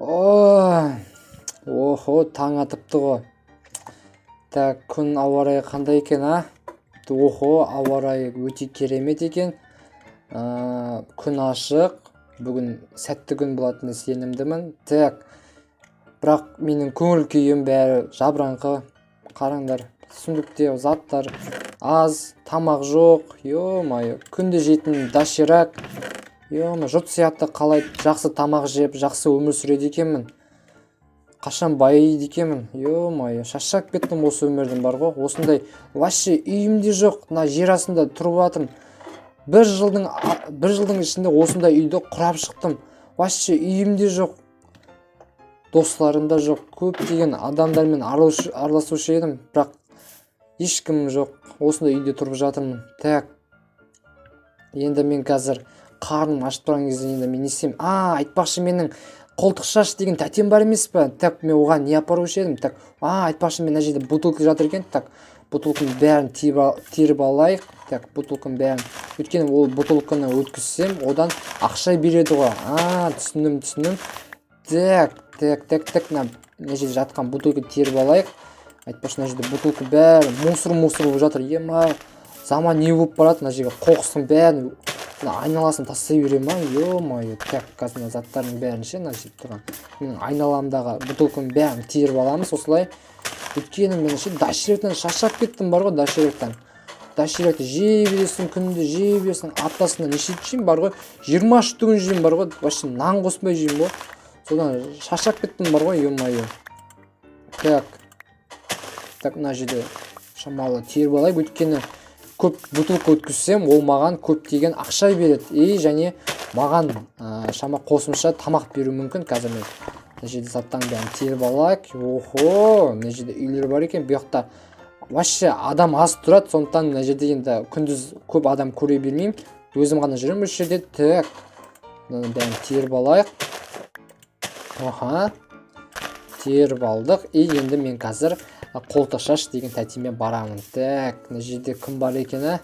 О, охо, таң атыпты ғой. Так, күн ауа райы қандай екен, а? Охо, ауа райы өте керемет екен. Күн ашық. Бүгін сәтті күн болатынына сенімдімін. Так, бірақ менің көңіл күйім бәрі жабыраңқы. Қараңдар, сундукте заттар аз, тамақ жоқ. Йо-майо, күнде жейтін доширак. Жұрт сияқты қалай жақсы тамақ жеп, жақсы өмір сүреді екенмін. Қашан байиды екенмін. Йо-майо, шаршап кеттім осы өмірден, бар ғой. Осындай вообще үйімде жоқ, мына жер астында тұрып жатырмын. бір жылдың ішінде осындай үйді құрап шықтым. Вообще үйімде жоқ, достарым да жоқ, көптеген адамдармен араласушы едім, бірақ ешкім жоқ. Осындай үйде тұрып жатырмын. Так, енді мен қазір қарным ашып тұрған кезде енді мен не істеймін? Айтпақшы, менің қолтық шаш деген тәтем бар емес пе? Так, мен оған не апарушы едім? Так, айтпақшы, мен мына жерде бутылка жатыр екен. Так, бутылканың бәрін теріп алайық. Так, бутылканың бәрін. Өйткені ол бутылканы өткізсем, одан ақша береді ғой. Түсіндім. Так, мына жерде жатқан бутылка теріп алайық. Айтпақшы, мына жерде бутылка бәрі мусор болып жатыр. Заман не болып барады? Мына жерге қоқыстың бәрін айналасын тастай бере ма? Йо-майо, так, қазір заттардың бәрін мына жерде тұрған. Менің айналамдағы бутылканың бәрін теріп аламыз осылай. Өйткені мен доширактан шаршап кеттім, бар ғой, доширакты жей бересің, күнде жей бересің, аптасында неше жеймін, бар ғой, 23 күн жеймін, бар ғой, вообще нан қоспай жеймін ғой. Содан шаршап кеттім, бар ғой, йо-майо. Так, мына жерде шамалы теріп алайық, өйткені көп бутылка өткізсем, ол маған көптеген ақша береді. Және маған шама қосымша тамақ беру мүмкін. Қазір мен мына жерде заттың бәрін теріп алайық. Охо, мына жерде үйлер бар екен. Бұл жақта вообще адам аз тұрады, сондықтан мына жерде енді күндіз көп адам көре бермеймін. Өзім ғана жүремін осы жерде. Так, мынаның бәрін теріп алайық. Теріп алдық. Енді мен қазір қолтық шаш деген тәтеме барамын. Так, мына жерде кім бар екен,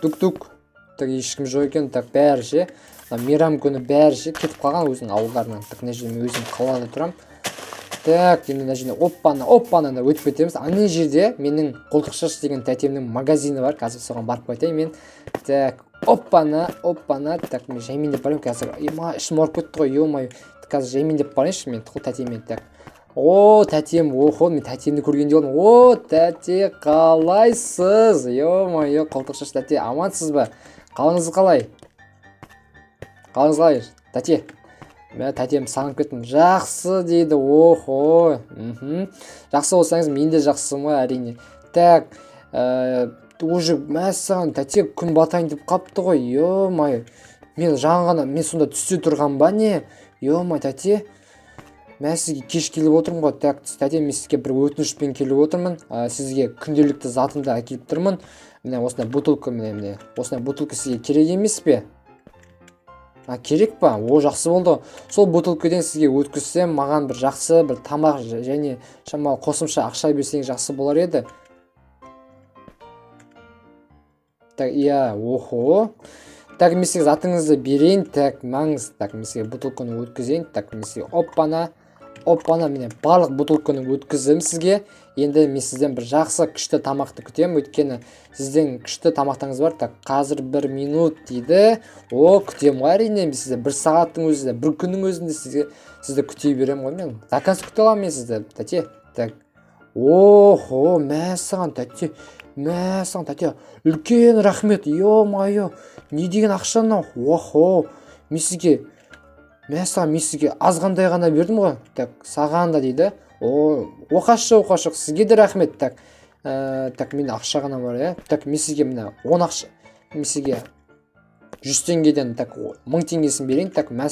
Тук-тук. Так, ешкім жоқ екен. Так, бәрі ше, мейрам күні бәрі ше кетіп қалған өзінің ауылдарынан. Так, мына жерде мен өзім қалада тұрам. Так, енді мына жерде оппана өтіп кетеміз. Ана жерде менің қолтық шаш деген тәтемнің магазині бар. Қазір соған барып қайтайын мен. Так, оппана. Так, мен жаймен деп барайын. Қазір ішім ауырып кетті ғой, йо-майо. Қазір жаймен деп барайыншы мен тәтемен. Так, тәтем, мен тәтемді көргенде болдым. Тәте, қалайсыз? Йо-майо, қолтық шаш тәте, амансыз ба? Қалыңыз қалай? Тәте? Мен тәтем сағынып кеттім. Жақсы дейді. Жақсы болсаңыз, мен де жақсымын, әрине. Так, уже мәссаған, тәте күн батайын деп қапты ғой. Йо-майо, мен сонда түсте тұрған ба не? Йо-майо, тәте, мен сізге кеш келіп отырмын ғой. Так, тәте, мен сізге бір өтінішпен келіп отырмын. Сізге күнделікті затымды әкеліп тұрмын. Міне осындай бутылка, осындай бутылка сізге керек емес пе? Керек па? Жақсы болды. Сол бутылкадан сізге өткізсем, маған бір жақсы бір тамақ және шамалы қосымша ақша берсең жақсы болар еді. Так, Так, мен сізге затыңызды берейін. Так, маңыз. Так, мен сізге бутылканы өткізейін. Так, мен сізге оппана, мен барлық бутылканы өткіздім сізге. Енді мен сізден бір жақсы күшті тамақты күтемін, өйткені сіздің күшті тамақтаңыз бар. Так, қазір 1 минут дейді. Күтемін ғой, әрине. Мен сізді 1 сағаттың өзінде, 1 күннің өзінде сізді күте беремін ғой мен. Заказ күте аламын мен сізді, тәте. Так, мәссаған тәте, үлкен рахмет. Йо-майо, не деген ақша мынау? Мен сізге азғандай ғана бердім ғой. Так, саған да дейді. Оқашы, сізге де рахмет. Так, мен ақша ғана бар, Так, мен сізге мен сізге 100 теңгеден 1000 теңгесін берейін. Так, мен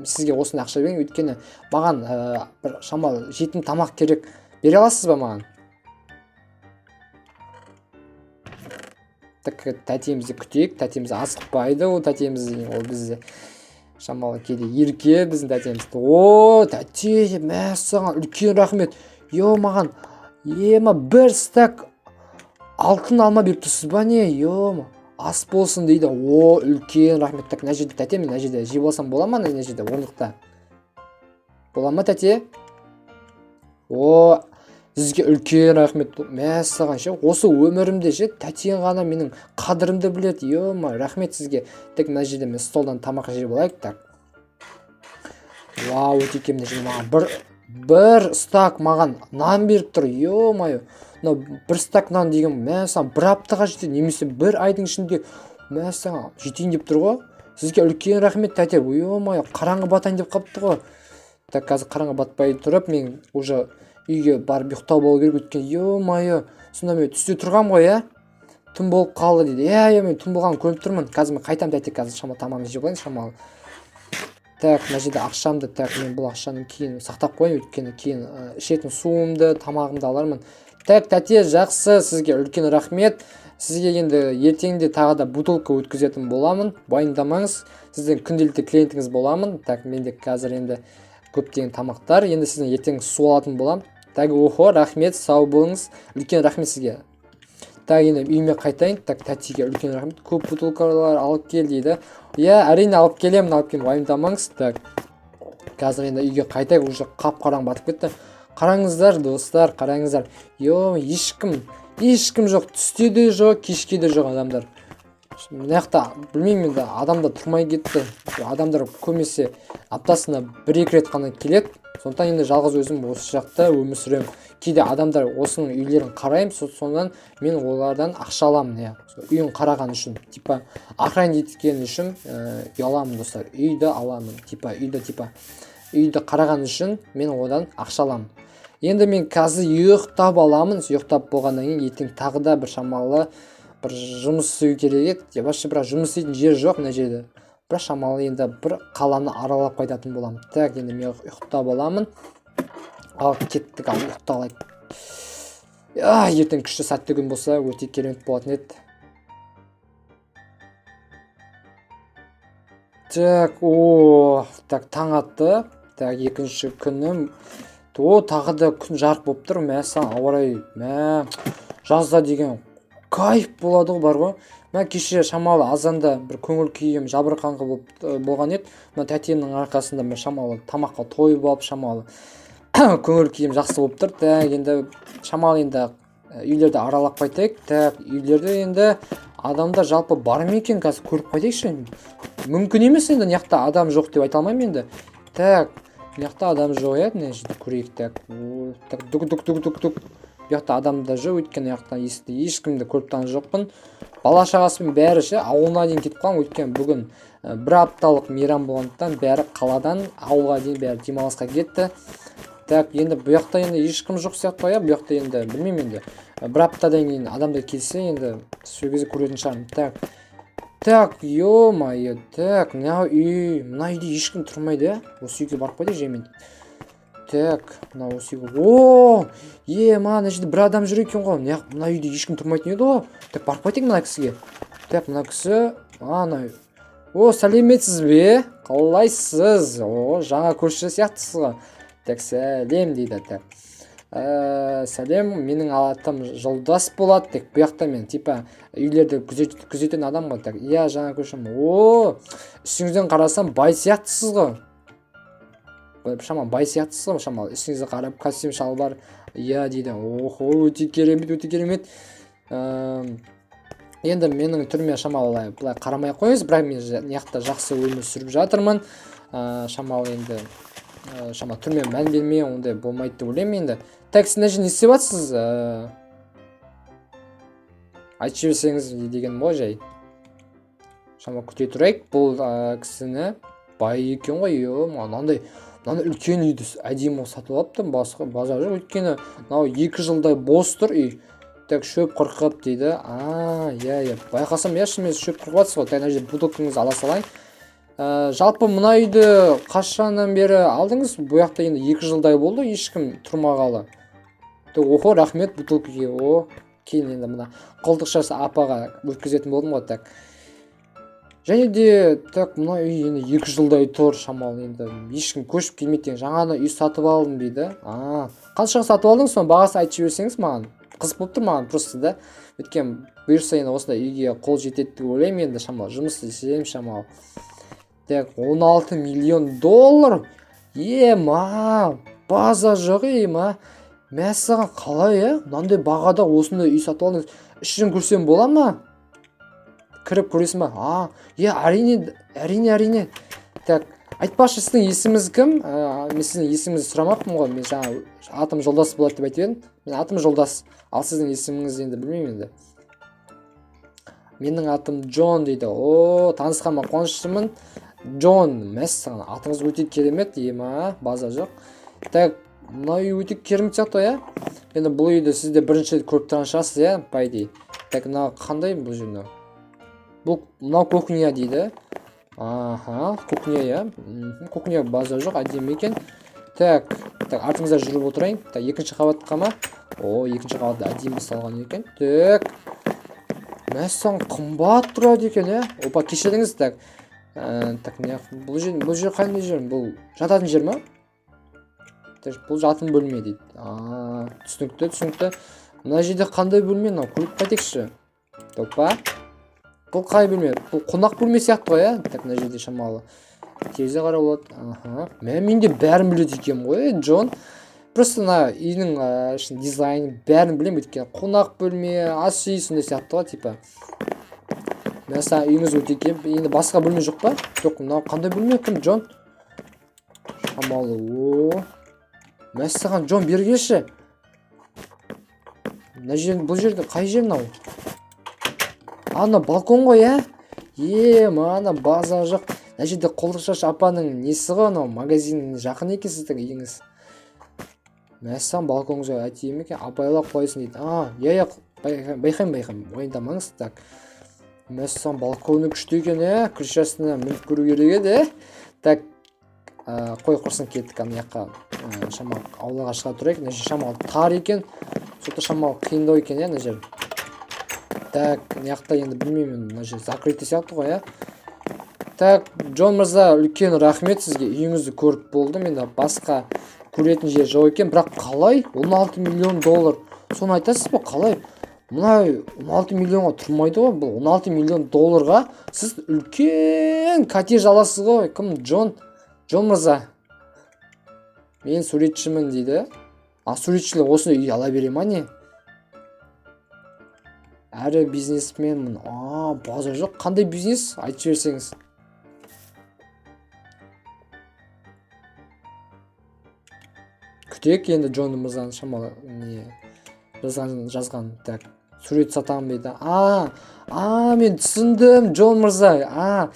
сізге осындай ақша берейін, өйткені маған бір шамалы жейтін тамақ керек. Бере аласыз ба маған? Так, тәтемізді күтейік. Тәтеміз асықпайды, тәтеміз ол бізді шамалы кейде ерке, біздің тәтеміз. Тәте, мәссаған, үлкен рахмет. Маған 1 стак алтын алма беріп тұрсыз ба не? Ас болсын дейді. Үлкен рахмет. Так, мына жерде тәте, мен мына жерде жеп алсам бола ма? Мына жерде орындықта. Бола ма тәте? О, сізге үлкен рахмет. Мәссаған ше, осы өмірімде ше тәтең ғана менің қадірімді біледі. Ема, рахмет сізге. Тек мына жерде мен столдан тамақ жеп алайық. Так. Вау, өте мына жерде маған бір стак маған нан беріп тұр. Ема, мынау бір стак нан деген мәссаған бір аптаға жетеді, немесе бір айдың ішінде мәссаған жетейін деп тұр ғой. Сізге үлкен рахмет тәте. Ема, қараңғы батайын деп қапты ғой. Так, қазір қараңғы батпай тұрып, мен уже үйге барып ұйықтау болу керек. Өткен ё-майо, сонда мен түсте тұрғам ғой, түн болып қалды дейді. Мен түн болғанын көріп тұрмын. Қазір мен қайтам тәте, қазір шамалы тамағымды жеп алайын шамалы. Так, мына жерде ақшамды, так, мен бұл ақшаны кейін сақтап қояйын, өйткені кейін ішетін суымды, тамағымды алармын. Так, тәте, жақсы, сізге үлкен рахмет. Сізге енді ертеңде тағы да бутылка өткізетін боламын. Уайымдамаңыз, сіздің күнделікті клиентіңіз боламын. Так, менде қазір енді көптеген тамақтар, енді сіздің ертең су алатын болам. Так, охо, рахмет, сау болыңыз. Үлкен рахмет сізге. Так, енді үйіме қайтайын. Так, тәтеге үлкен рахмет. Көп бутылкалар алып кел дейді. Әрине алып келемін, уайымдамаңыз. Так, қазір енді үйге қайтайық, уже қап-қараң батып кетті. Қараңыздар, достар, қараңыздар. Ешкім жоқ, түсте де жоқ, кешке де жоқ адамдар. Мынаяқта білмеймін енді, адамдар тұрмай кетті. Адамдар көмесе аптасына 1-2 рет қана келеді. Сондықтан енді жалғыз өзім осы жақта өмір сүремін. Кейде адамдар осының үйлерін қараймын, сондан мен олардан ақша аламын, үйін қараған үшін, типа охрана еткен үшін ұяламын, достар. Үйді аламын, үйді қараған үшін мен одан ақша аламын. Енді мен қазір ұйықтап аламын. Ұйықтап болғаннан кейін ертең тағы да бір шамалы бір жұмыс істеу керек еді. Вообще бірақ жұмыс істейтін жер жоқ мына жерде. Бірақ шамалы енді бір қаланы аралап қайтатын боламын. Так, енді мен ұйықтап аламын. Ал кеттік, ал ұйықталайық. Ертең күшті сәтті күн болса өте керемет болатын еді. Так, таң атты. Так, екінші күнім. Тағы да күн жарық болып тұр. Мәссаған, ауа райы, жазда деген кайф болады ғой, бар ғой. Мен кеше шамалы азанда бір көңіл күйім жабырқаңқы болған еді. Мен тәтемнің арқасында мен шамалы тамаққа тойып алып, шамалы көңіл күйім жақсы болып тұр. Так, енді шамалы енді үйлерді аралап қайтайық. Так, үйлерде енді адамдар жалпы бар ма екен, қазір көріп қайтайықшы. Мүмкін емес енді, мынаяқта адам жоқ деп айта алмаймын енді. Так, мынаяқта адам жоқ еді, мына жерде көрейік. Так, дук. Бұяқта адамда жоқ, өйткені яқтан ешкімді көріп таны жоқпын. Бала шағасымен бәрі ауылына дейін кетіп қалған, өйткені бүгін бір апталық мейрам болғандықтан бәрі қаладан ауылға дейін бәрі демалысқа кетті. Так, енді бұяқта енді ешкім жоқ сияқты, бұяқта енді білмеймін енді. Бір аптадан кейін адамдар келсе, енді сол кезде көретін шығармын. Так, ё-майо, так, мына үйде ешкім тұрмайды, осы үйге барып қойды жемен. Так, мына осы үйге. Мына жерде бір адам жүр екен ғой. Мына үйде ешкім тұрмайтын еді ғой. Так, барып қайтайық мына кісіге. Так, мына кісі, сәлеметсіз бе? Қалайсыз? Жаңа көрші сияқтысыз ғой. Так, сәлем дейді. Так, сәлем, менің атым Жолдас болады. Так, бұяқта мен типа үйлерді күзететін адам ғой. Так, жаңа көршім. Үстіңізден қарасам бай сияқтысыз ғой. Шамалы бай сияқтысыз ғой, шамалы үстіңізді қарап костюм шалбар. Дейді. Өте керемет. Енді менің түріме шамалы былай қарамай қойыңыз, бірақ мен мынаяқта жақсы өмір сүріп жатырмын. Шамалы енді түрме мән бермей, ондай болмайды деп ойлаймын енді. Так, сіз мына жерде не істеп жатсыз? Айтып жіберсеңіз деген ғой жай. Шамалы күте тұрайық. Бұл кісіні бай екен ғой. Мынандай үлкен үйді әдемі сатып алыпты, басқа базар жоқ, өйткені мынау 2 жылдай бос тұр үй. Так, шөп қырқып дейді. Байқасам шынымен шөп қырқып жатсыз ғой. Так, мына жерде бутылкаңызды ала салайын. Жалпы мына үйді қашаннан бері алдыңыз? Бұяқта енді 2 жылдай болды, ешкім тұрмағалы. Рахмет бутылкаге. Кейін енді мына қолтықшасы апаға өткізетін болдым ғой. Так, және де, так, мына үй енді 2 жылдай тұр, шамалы енді ешкім көшіп келмейді. Жаңа үй сатып алдым дейді. Қаншаға сатып алдыңыз, соны бағасы айтып жіберсеңіз маған. Қызық болып тұр маған просто да. Өйткені бұйырса енді осындай үйге қол жетеді деп ойлаймын енді, шамалы жұмыс істесем шамалы. Так, $16 миллион. база жоқ мәссаған қалай мынандай бағада осындай үй сатып алдыңыз, ішін көрсем бола ма? Кіріп көресің ба? Әрине. Так, айтпақшы сіздің есіміңіз кім? Мен сіздің есіміңізді сұрамаппын ғой, мен жаңа атым Жолдас болады деп айтып едім. Мен атым Жолдас, ал сіздің есіміңізді енді білмеймін енді. Менің атым Джон дейді. Танысқаныма қуаныштымын. Джон, мәссаған, атыңыз өте керемет, база жоқ. Так, мына үй өте керемет сияқты, енді бұл үйді сізде бірінші рет көріп тұрған шығарсыз, по идее. Так, мына қандай бұл жерде? Бұл мынау кухня дейді. Кухня, кухня база жоқ, әдемі екен. Так, артыңызда жүріп отырайын. Так, екінші қабатқа ма? Екінші қабатта әдемі салған екен. Так, мәссаған қымбат тұрады екен, Опа, кешіріңіз. Так, бұл жер қандай жер? Бұл жататын жер ма? Бұл жатын бөлме дейді. Түсінікті. Мына жерде қандай бөлме? Көріп қайтекші. Опа. Бұл қай бөлме? Бұл қонақ бөлме сияқты ғой, Так, мына жерде шамалы терезе қарап болады. Менде бәрін біледі екен ғой, Джон. Просто мына үйдің дизайны бәрін білем өйткені. Қонақ бөлме, ас үй сондай сияқты ғой, типа. Мәссаған, үйіңіз өте кеп. Енді басқа бөлме жоқ па? Жоқ, мынау қандай бөлме кім, Джон? Шамалы, Мәссаған, Джон, бері келші. Бұл жерде қай жер мынау? Ана балкон ғой, Мана база жоқ. Мына жерде Қолдықшаш апаның несі ғой, магазинінің жақын екен сіздің үйіңіз. Мәссаған, балконыңыз әдемі екен, абайлап қойсын дейді. Байқаймын, ойындамаңыз. Так, мәссаған, балконы күшті екен, крышасына мініп көру керек еді. Так, қой құрсын кеттік ана жаққа. Шамал аулаға шыға тұрайық. Мына жер шамал тар екен, соты шамал қиындау екен, мына жер. Так, мына жақта енді білмеймін, мына жер закрытый сияқты ғой, Так, Джон мырза, үлкен рахмет сізге, үйіңізді көріп болдым. Енді басқа көретін жер жоқ екен, бірақ қалай? 16 миллион доллар. Соны айтасыз ба, қалай? Мұнай 16 миллионға тұрмайды ғой, бұл 16 миллион долларға сіз үлкен коттедж аласыз ғой. Кім, Джон? Джон мырза. Мен суретшімін дейді. Суретшілер осындай үй ала бере ма не? Әрі бизнесменмін. База жоқ. Қандай бизнес? Айтып жіберсеңіз. Күтейік енді Джон мырзаны шамалы жазған. Так, сурет сатамын дейді. Мен түсіндім, Джон мырза.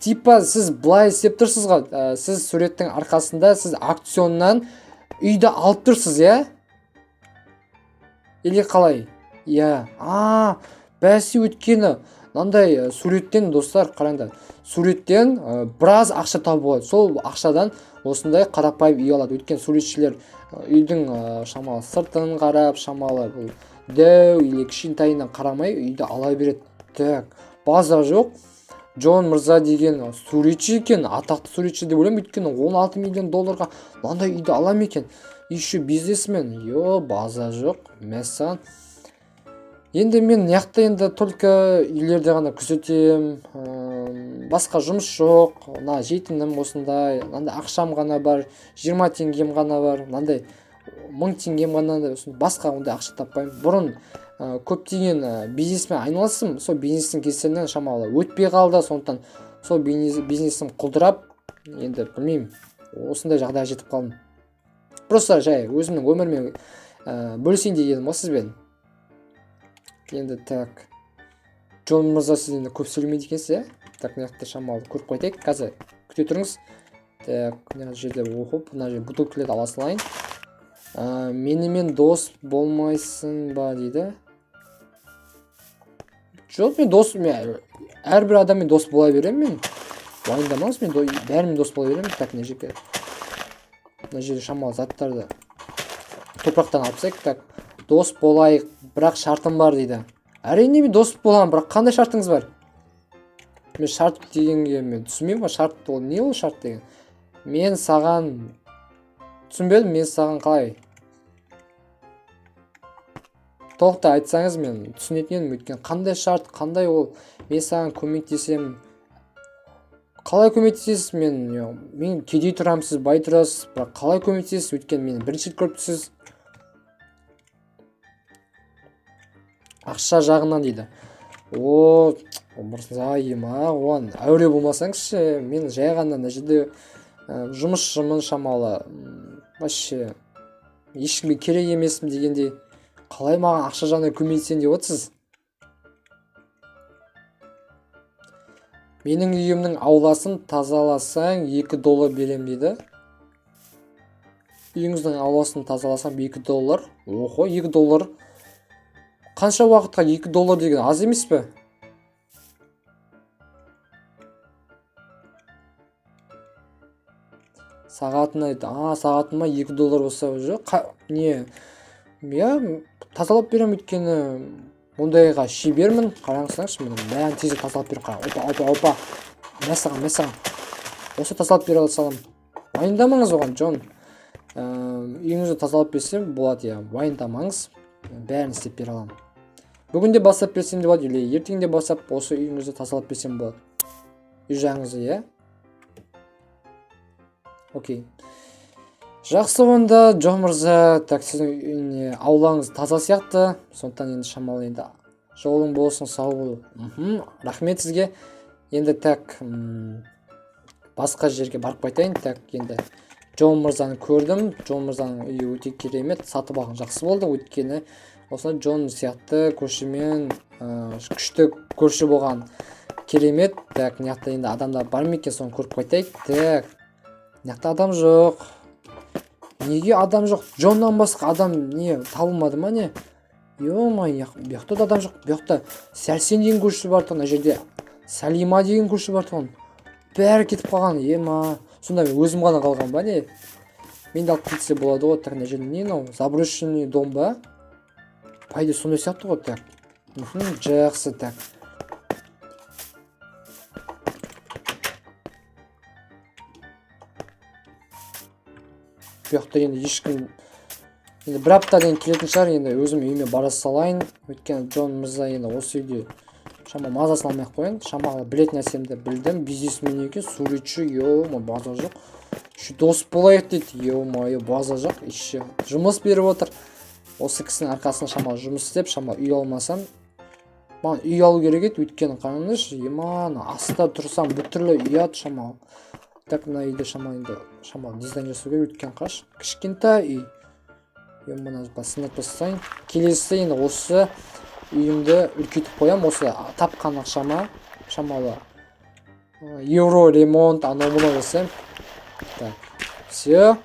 Типа сіз былай істеп тұрсыз ғой. Сіз суреттің арқасында сіз аукционнан үйді алып тұрсыз, Или қалай? Бәсе өткені. Мынандай суреттен, достар, қараңдар. Суреттен біраз ақша табу болады. Сол ақшадан осындай қарапайым үй алады. Өткен суретшілер үйдің шамалы сыртын қарап, шамалы бұл дәу или кішкентайынан қарамай үйді ала береді. Так, база жоқ. Джон мырза деген суретші екен, атақты суретші деп ойлаймын, өйткені 16 миллион долларға мынандай үйді алам екен. Еще бизнесмен. База жоқ. Мәссаған. Енді мен яқта енді только үйлерде ғана күзетем, басқа жұмыс жоқ. Жетінім осындай, ақшам ғана бар, 20 теңгем ғана бар, 1000 теңгем ғана, басқа ондай ақша таппаймын. Бұрын көптеген бизнеспен айналыстым, сол бизнестің кесірінен шамалы өтпей қалды, сондықтан сол бизнесім құлдырап, енді білмеймін, осындай жағдайға жетіп қалдым. Просто жай өзімнің өмірмен бөлісейін дегенім ғой сізбен. Енді так, Джон мырза сіз енді көп сөйлемейді екенсіз, Так, мына жақта шамалы көріп қайтайық. Қазір күте тұрыңыз. Так, мына жерде мына жерде бутылкаларды ала салайын. Менімен дос болмайсың ба дейді. Жоқ, мен дос, әрбір адаммен дос бола беремін мен. Уайымдамаңыз, мен бәрімен дос бола беремін. Так, мына жерде шамалы заттарды топырақтан алып тастайық. Так, дос болайық, бірақ шартым бар дейді. Әрине мен дос боламын, бірақ қандай шартыңыз бар? Мен шарт дегенге мен түсінбеймін ғой, шарт ол не ол шарт деген? Мен саған түсінбедім, мен саған қалай? Толықтай айтсаңыз мен түсінетін едім, өйткені қандай шарт, қандай ол? Мен саған көмектесем, қалай көмектесесіз? Мен кедей тұрамын, сіз бай тұрасыз, бірақ қалай көмектесесіз? Өйткені мені бірінші рет көріпсіз. Ақша жағынан дейді. Мырзайым, оған әуре болмасаңызшы, мен жай ғана мына жерде жұмысшымын шамалы. Вообще ешкімге керек емеспін дегенде, қалай маған ақша жағынан көмектесен деп отырсыз? Менің үйімнің ауласын тазаласаң $2 берем дейді. Үйіңіздің ауласын тазаласаң $2. Охо, $2. Қанша уақытқа $2 деген аз емес пе? Сағатына, сағатыма $2 болса жоқ. Не? Мен тазалап берем, өйткені ондайға шебермін. Қараңыздаршы, мен бәрін тез тазалап беріп қара. Опа. Мәссаған. Осы тазалап бере салам. Уайымдамаңыз оған, Джон. Үйіңізді тазалап берсем болады, я. Уайымдамаңыз. Бәрін істеп бере аламын. Бүгінде бастап берсем де болады, или ертеңде бастап осы үйіңізді тазалап берсем болады. Үй жағыңызды, я? Окей. Жақсы онда, Джон мырза, так сіздің аулаңыз таза сияқты, сондықтан енді шамалы енді жолың болсын, сау бол. Рахмет сізге. Енді так басқа жерге барып қайтайын. Так енді Джон мырзаны көрдім. Джон мырзаның үйі өте керемет, сатып алған жақсы болды, өйткені осылай Джон сияқты көршімен күшті көрші болған керемет. Так, мынақта енді адамдар бар ма екен, соны көріп қайтайық. Так, мынақта адам жоқ. Неге адам жоқ? Джоннан басқа адам не табылмады ма не? Ё-май, бұяқта да адам жоқ. Бұяқта Сәрсен деген көрші бар тұғын, жерде Салима деген көрші бар тұғын. Бәрі кетіп қалған. Ема, сонда мен өзім ғана қалған ба не? Мен де алып кетсе болады ғой. Так, жерде не мынау? Заброшенный дом ба? Пайда сондай сияқты ғой. Так. Жақсы, так. Бұяқта енді ешкім, енді бір аптадан келетін шығар, енді өзім үйіме бара салайын. Өйткені Джон мырза енді осы үйде шама мазасын алмай қояйын. Шамалы білетін нәрсемді білдім. Бизнесмен екен, суретші, база жоқ. Дос болайық дейді. База жоқ. Еще жұмыс беріп отыр. Осы кісінің арқасында шамалы жұмыс істеп, шамалы үй алмасам, маған үй алу керек еді. Өйткені қараңызшы, аста тұрсам бір түрлі ұят шамалы. Так, мына үйде шамалы дизайн жасау керек. Өткен қаш кішкентай үй. Мына сынып тастайын. Келесі енді осы үйімді үлкейтіп қоям. Осы тапқан ақшама шамалы евро ремонт анау-мынау жасаймын. Так, все.